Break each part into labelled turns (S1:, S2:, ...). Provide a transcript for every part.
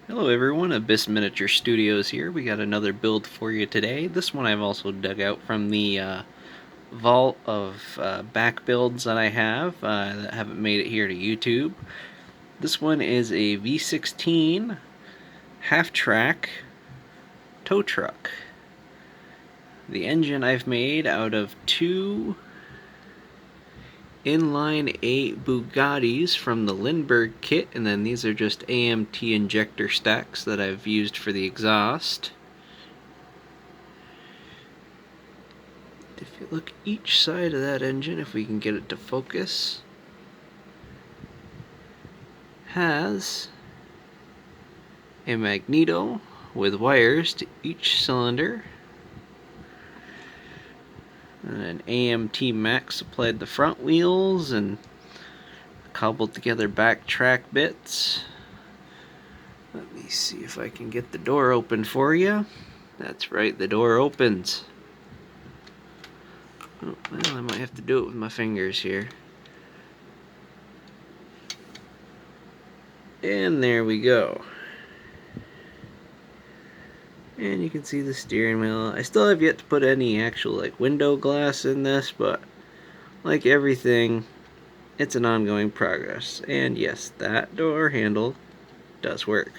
S1: Hello everyone, Abyss Miniature Studios here. We got another build for you today. This one I've also dug out from the vault of back builds that I have that haven't made it here to YouTube. This one is a V16 Halftrack tow truck. The engine I've made out of two inline 8 Bugattis from the Lindbergh kit, and then these are just AMT injector stacks that I've used for the exhaust. If you look each side of that engine, if we can get it to focus, has a magneto with wires to each cylinder, and an AMT Max supplied the front wheels and cobbled together back track bits. Let me see if I can get the door open for you. That's right, the door opens. Oh, well, I might have to do it with my fingers here. And there we go. And you can see the steering wheel. I still have yet to put any actual window glass in this, but like everything, it's an ongoing progress. And yes, that door handle does work.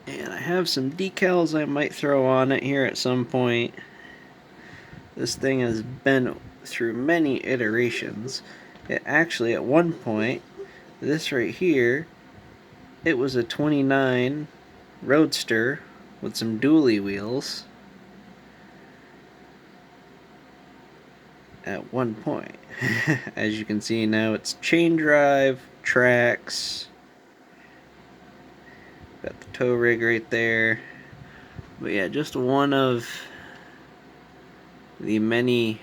S1: And I have some decals I might throw on it here at some point. This thing has been through many iterations. It actually, at one point, this right here, it was a 29 roadster with some dually wheels at one point. As you can see now, it's chain drive, tracks, got the tow rig right there. But yeah, just one of the many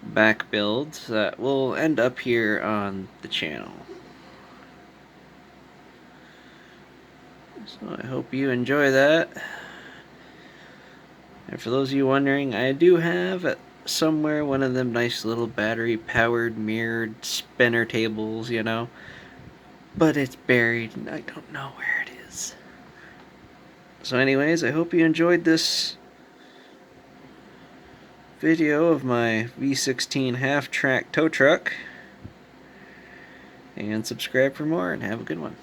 S1: back builds that will end up here on the channel. So I hope you enjoy that. And for those of you wondering, I do have somewhere one of them nice little battery powered mirrored spinner tables, you know, but it's buried and I don't know where it is. So anyways, I hope you enjoyed this video of my V16 Halftrack tow truck, and subscribe for more and have a good one.